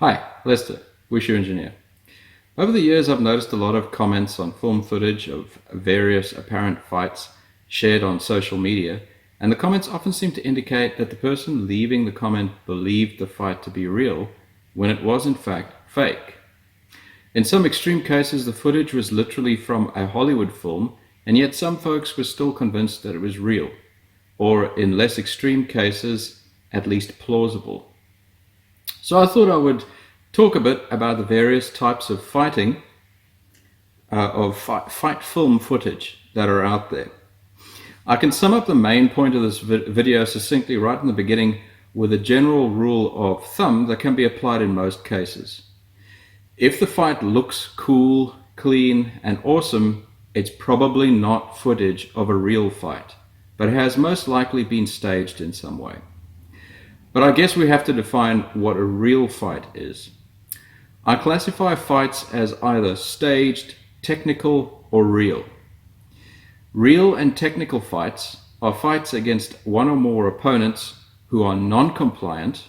Hi, Lester, Wushu Engineer. Over the years, I've noticed a lot of comments on film footage of various apparent fights shared on social media, and the comments often seem to indicate that the person leaving the comment believed the fight to be real when it was in fact fake. In some extreme cases, the footage was literally from a Hollywood film, and yet some folks were still convinced that it was real, or in less extreme cases, at least plausible. So I thought I would talk a bit about the various types of fighting, fight film footage that are out there. I can sum up the main point of this video succinctly right in the beginning with a general rule of thumb that can be applied in most cases. If the fight looks cool, clean, and awesome, it's probably not footage of a real fight, but has most likely been staged in some way. But I guess we have to define what a real fight is. I classify fights as either staged, technical, or real. Real and technical fights are fights against one or more opponents who are non-compliant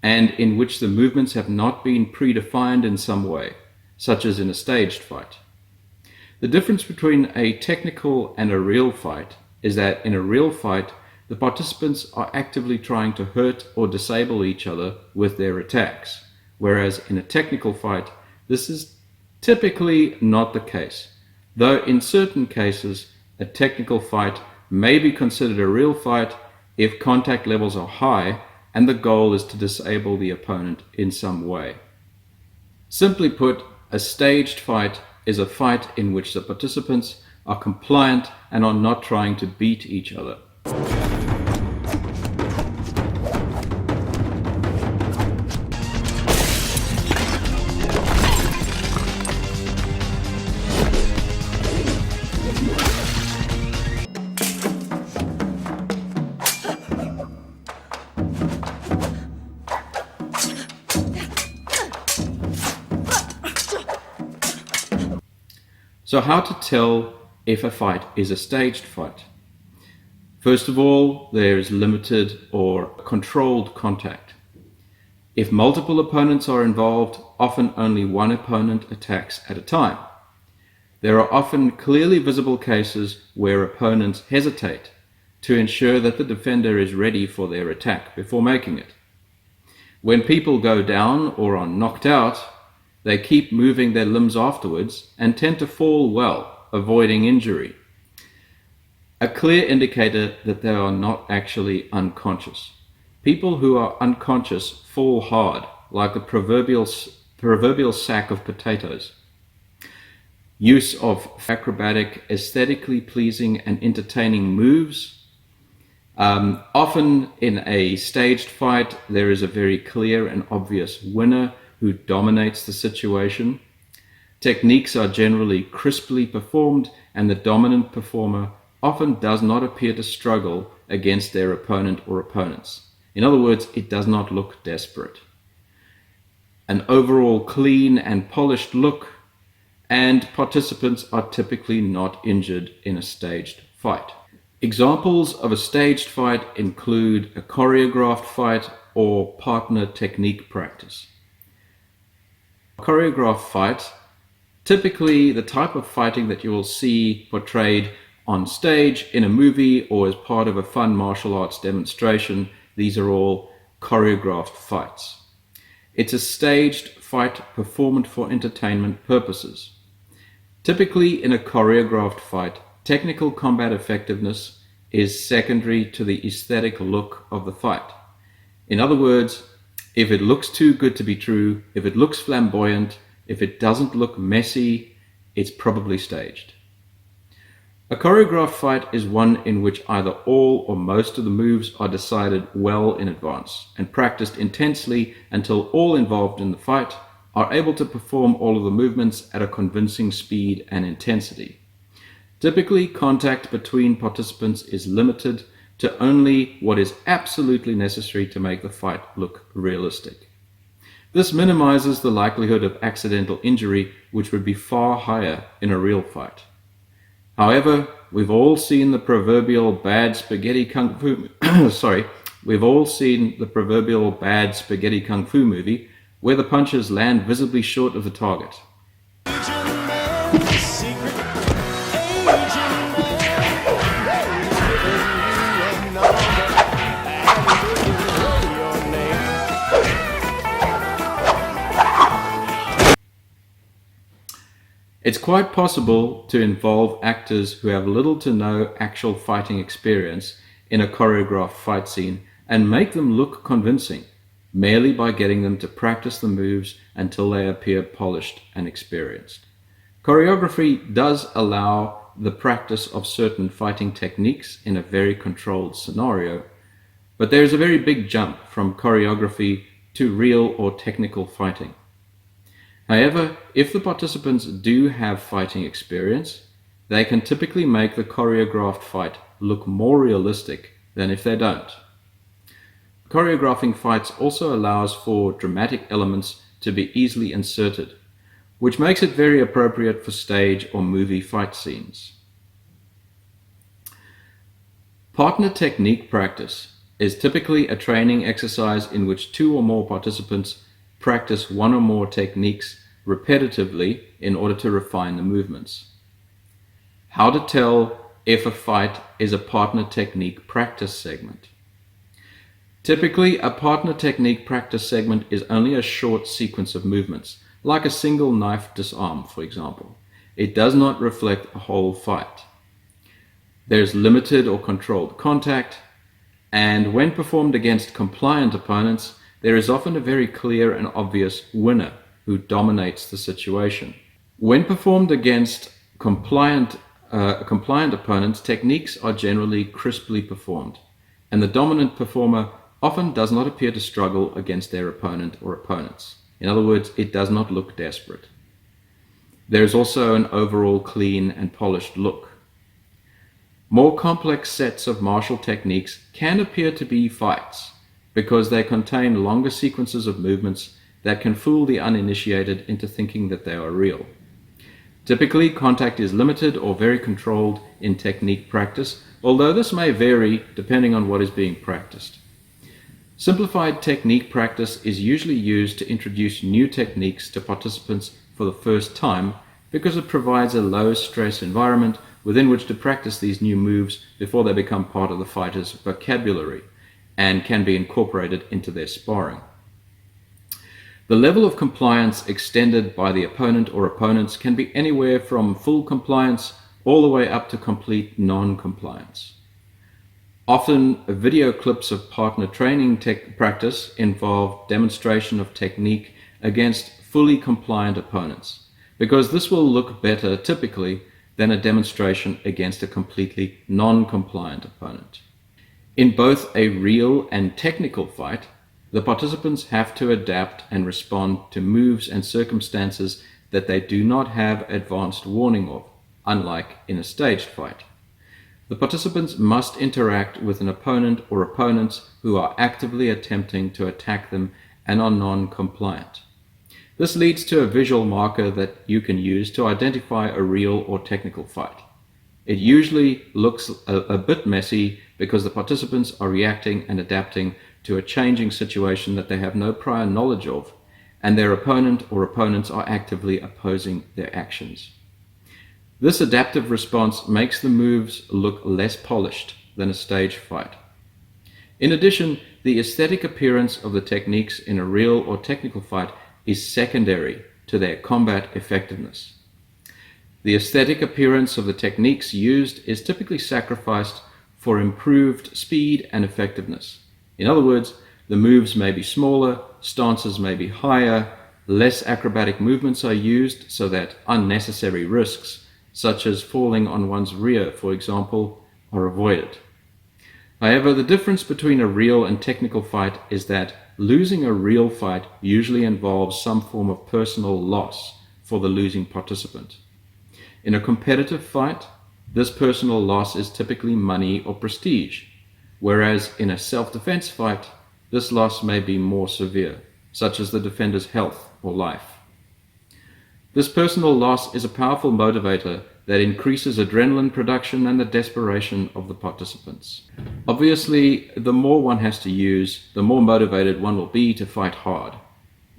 and in which the movements have not been predefined in some way, such as in a staged fight. The difference between a technical and a real fight is that in a real fight, the participants are actively trying to hurt or disable each other with their attacks, whereas in a technical fight, this is typically not the case, though in certain cases, a technical fight may be considered a real fight if contact levels are high and the goal is to disable the opponent in some way. Simply put, a staged fight is a fight in which the participants are compliant and are not trying to beat each other. So how to tell if a fight is a staged fight? First of all, there is limited or controlled contact. If multiple opponents are involved, often only one opponent attacks at a time. There are often clearly visible cases where opponents hesitate to ensure that the defender is ready for their attack before making it. When people go down or are knocked out, they keep moving their limbs afterwards and tend to fall well, avoiding injury. A clear indicator that they are not actually unconscious. People who are unconscious fall hard, like the proverbial sack of potatoes. Use of acrobatic, aesthetically pleasing and entertaining moves. Often in a staged fight, there is a very clear and obvious winner who dominates the situation. Techniques are generally crisply performed, and the dominant performer often does not appear to struggle against their opponent or opponents. In other words, it does not look desperate. An overall clean and polished look, and participants are typically not injured in a staged fight. Examples of a staged fight include a choreographed fight or partner technique practice. Choreographed fight, typically the type of fighting that you will see portrayed on stage in a movie or as part of a fun martial arts demonstration. These are all choreographed fights. It's a staged fight performed for entertainment purposes. Typically in a choreographed fight, technical combat effectiveness is secondary to the aesthetic look of the fight. In other words, if it looks too good to be true, if it looks flamboyant, if it doesn't look messy, it's probably staged. A choreographed fight is one in which either all or most of the moves are decided well in advance and practiced intensely until all involved in the fight are able to perform all of the movements at a convincing speed and intensity. Typically, contact between participants is limited to only what is absolutely necessary to make the fight look realistic. This minimizes the likelihood of accidental injury, which would be far higher in a real fight. However, we've all seen the proverbial bad spaghetti kung fu movie where the punches land visibly short of the target. It's quite possible to involve actors who have little to no actual fighting experience in a choreographed fight scene and make them look convincing, merely by getting them to practice the moves until they appear polished and experienced. Choreography does allow the practice of certain fighting techniques in a very controlled scenario, but there is a very big jump from choreography to real or technical fighting. However, if the participants do have fighting experience, they can typically make the choreographed fight look more realistic than if they don't. Choreographing fights also allows for dramatic elements to be easily inserted, which makes it very appropriate for stage or movie fight scenes. Partner technique practice is typically a training exercise in which two or more participants practice one or more techniques repetitively in order to refine the movements. How to tell if a fight is a partner technique practice segment. Typically, a partner technique practice segment is only a short sequence of movements, like a single knife disarm, for example. It does not reflect a whole fight. There's limited or controlled contact, and when performed against compliant opponents, there is often a very clear and obvious winner who dominates the situation. When performed against compliant opponents, techniques are generally crisply performed, and the dominant performer often does not appear to struggle against their opponent or opponents. In other words, it does not look desperate. There is also an overall clean and polished look. More complex sets of martial techniques can appear to be fights because they contain longer sequences of movements that can fool the uninitiated into thinking that they are real. Typically, contact is limited or very controlled in technique practice, although this may vary depending on what is being practiced. Simplified technique practice is usually used to introduce new techniques to participants for the first time because it provides a low-stress environment within which to practice these new moves before they become part of the fighter's vocabulary and can be incorporated into their sparring. The level of compliance extended by the opponent or opponents can be anywhere from full compliance all the way up to complete non-compliance. Often, video clips of partner training practice involve demonstration of technique against fully compliant opponents, because this will look better typically than a demonstration against a completely non-compliant opponent. In both a real and technical fight, the participants have to adapt and respond to moves and circumstances that they do not have advanced warning of, unlike in a staged fight. The participants must interact with an opponent or opponents who are actively attempting to attack them and are non-compliant. This leads to a visual marker that you can use to identify a real or technical fight. It usually looks a bit messy because the participants are reacting and adapting to a changing situation that they have no prior knowledge of, and their opponent or opponents are actively opposing their actions. This adaptive response makes the moves look less polished than a stage fight. In addition, the aesthetic appearance of the techniques in a real or technical fight is secondary to their combat effectiveness. The aesthetic appearance of the techniques used is typically sacrificed for improved speed and effectiveness. In other words, the moves may be smaller, stances may be higher, less acrobatic movements are used so that unnecessary risks, such as falling on one's rear, for example, are avoided. However, the difference between a real and technical fight is that losing a real fight usually involves some form of personal loss for the losing participant. In a competitive fight, this personal loss is typically money or prestige, whereas in a self-defense fight, this loss may be more severe, such as the defender's health or life. This personal loss is a powerful motivator that increases adrenaline production and the desperation of the participants. Obviously, the more one has to use, the more motivated one will be to fight hard.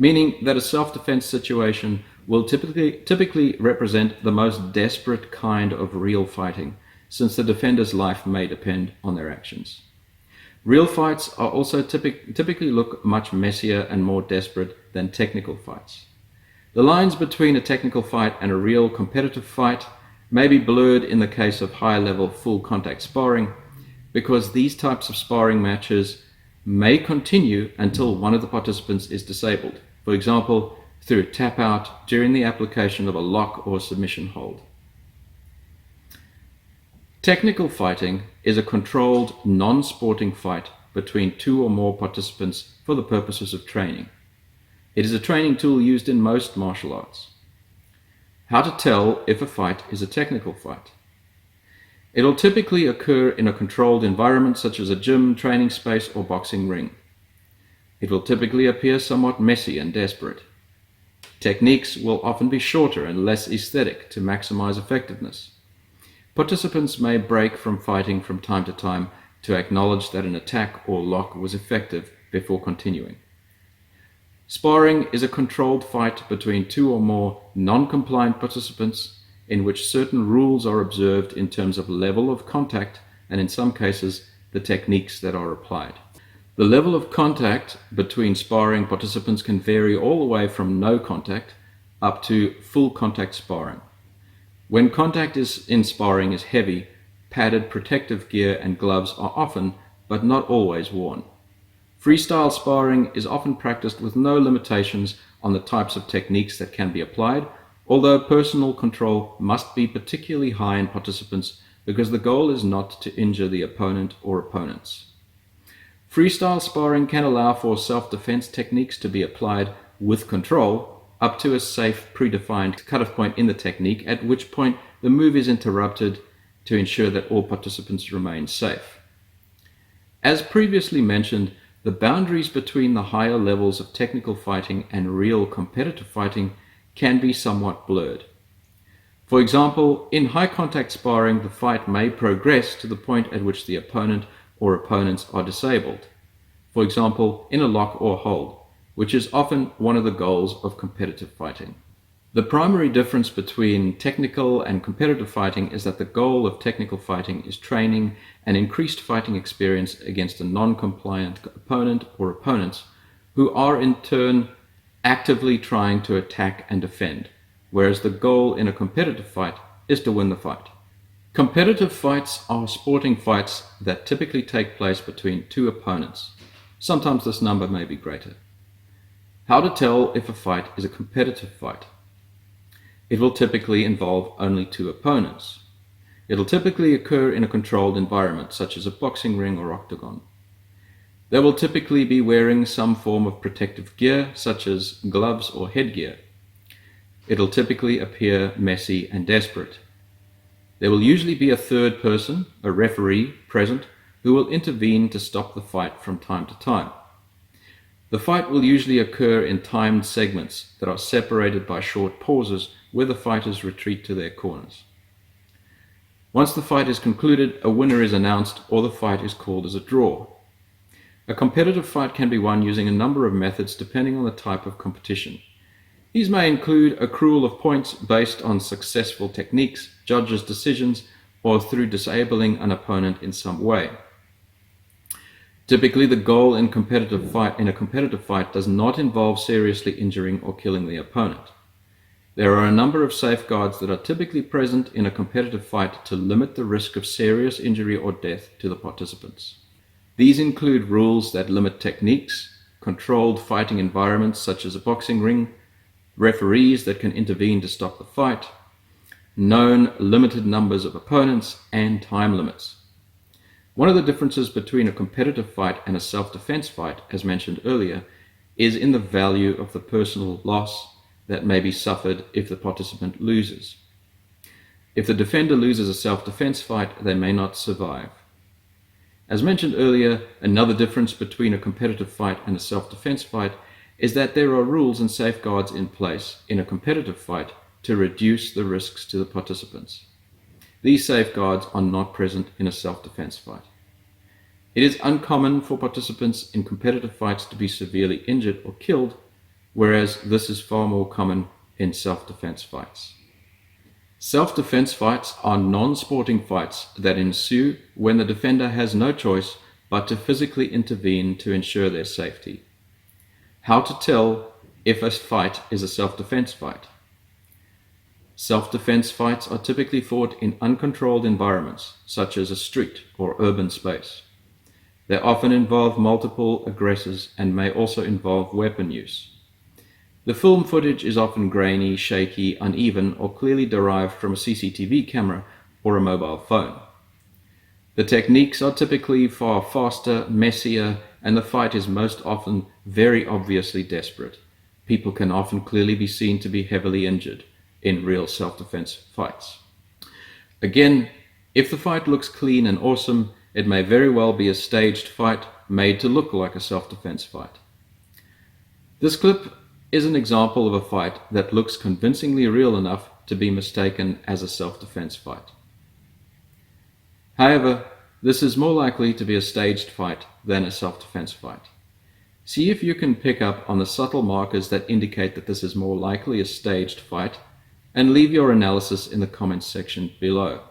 meaning that a self-defense situation will typically represent the most desperate kind of real fighting, since the defender's life may depend on their actions. Real fights are also typically look much messier and more desperate than technical fights. The lines between a technical fight and a real competitive fight may be blurred in the case of high-level full-contact sparring, because these types of sparring matches may continue until one of the participants is disabled, for example, through a tap-out during the application of a lock or submission hold. Technical fighting is a controlled, non-sporting fight between two or more participants for the purposes of training. It is a training tool used in most martial arts. How to tell if a fight is a technical fight? It will typically occur in a controlled environment such as a gym, training space, or boxing ring. It will typically appear somewhat messy and desperate. Techniques will often be shorter and less aesthetic to maximize effectiveness. Participants may break from fighting from time to time to acknowledge that an attack or lock was effective before continuing. Sparring is a controlled fight between two or more non-compliant participants in which certain rules are observed in terms of level of contact and, in some cases, the techniques that are applied. The level of contact between sparring participants can vary all the way from no contact up to full contact sparring. When contact in sparring is heavy, padded protective gear and gloves are often, but not always, worn. Freestyle sparring is often practiced with no limitations on the types of techniques that can be applied, although personal control must be particularly high in participants because the goal is not to injure the opponent or opponents. Freestyle sparring can allow for self-defense techniques to be applied with control up to a safe predefined cutoff point in the technique, at which point the move is interrupted to ensure that all participants remain safe. As previously mentioned, the boundaries between the higher levels of technical fighting and real competitive fighting can be somewhat blurred. For example, in high contact sparring, the fight may progress to the point at which the opponent or opponents are disabled. For example, in a lock or hold, which is often one of the goals of competitive fighting. The primary difference between technical and competitive fighting is that the goal of technical fighting is training and increased fighting experience against a non-compliant opponent or opponents who are in turn actively trying to attack and defend, whereas the goal in a competitive fight is to win the fight. Competitive fights are sporting fights that typically take place between two opponents. Sometimes this number may be greater. How to tell if a fight is a competitive fight? It will typically involve only two opponents. It will typically occur in a controlled environment, such as a boxing ring or octagon. They will typically be wearing some form of protective gear, such as gloves or headgear. It will typically appear messy and desperate. There will usually be a third person, a referee, present, who will intervene to stop the fight from time to time. The fight will usually occur in timed segments that are separated by short pauses where the fighters retreat to their corners. Once the fight is concluded, a winner is announced or the fight is called as a draw. A competitive fight can be won using a number of methods depending on the type of competition. These may include accrual of points based on successful techniques, judges' decisions, or through disabling an opponent in some way. Typically, the goal in a competitive fight does not involve seriously injuring or killing the opponent. There are a number of safeguards that are typically present in a competitive fight to limit the risk of serious injury or death to the participants. These include rules that limit techniques, controlled fighting environments such as a boxing ring, referees that can intervene to stop the fight, known limited numbers of opponents, and time limits. One of the differences between a competitive fight and a self-defense fight, as mentioned earlier, is in the value of the personal loss that may be suffered if the participant loses. If the defender loses a self-defense fight, they may not survive. As mentioned earlier, another difference between a competitive fight and a self-defense fight is that there are rules and safeguards in place in a competitive fight to reduce the risks to the participants. These safeguards are not present in a self-defense fight. It is uncommon for participants in competitive fights to be severely injured or killed, whereas this is far more common in self-defense fights. Self-defense fights are non-sporting fights that ensue when the defender has no choice but to physically intervene to ensure their safety. How to tell if a fight is a self-defense fight? Self-defense fights are typically fought in uncontrolled environments, such as a street or urban space. They often involve multiple aggressors and may also involve weapon use. The film footage is often grainy, shaky, uneven, or clearly derived from a CCTV camera or a mobile phone. The techniques are typically far faster, messier, and the fight is most often very obviously desperate. People can often clearly be seen to be heavily injured in real self-defense fights. Again, if the fight looks clean and awesome, it may very well be a staged fight made to look like a self-defense fight. This clip is an example of a fight that looks convincingly real enough to be mistaken as a self-defense fight. However, this is more likely to be a staged fight than a self-defense fight. See if you can pick up on the subtle markers that indicate that this is more likely a staged fight, and leave your analysis in the comments section below.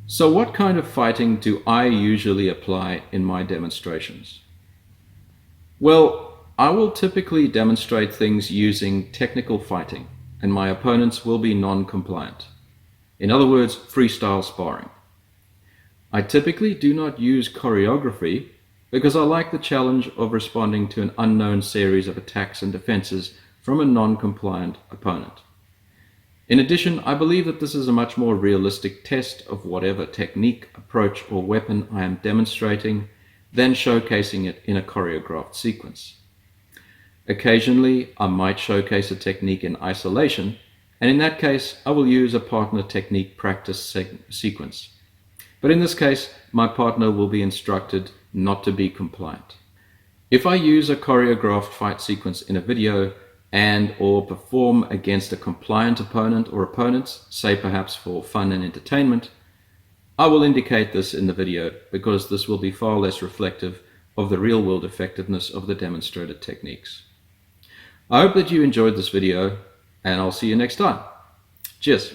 So what kind of fighting do I usually apply in my demonstrations? Well, I will typically demonstrate things using technical fighting, and my opponents will be non-compliant. In other words, freestyle sparring. I typically do not use choreography because I like the challenge of responding to an unknown series of attacks and defenses from a non-compliant opponent. In addition, I believe that this is a much more realistic test of whatever technique, approach, or weapon I am demonstrating than showcasing it in a choreographed sequence. Occasionally, I might showcase a technique in isolation, and in that case, I will use a partner technique practice sequence. But in this case, my partner will be instructed not to be compliant. If I use a choreographed fight sequence in a video and or perform against a compliant opponent or opponents, say perhaps for fun and entertainment, I will indicate this in the video because this will be far less reflective of the real-world effectiveness of the demonstrated techniques. I hope that you enjoyed this video, and I'll see you next time. Cheers.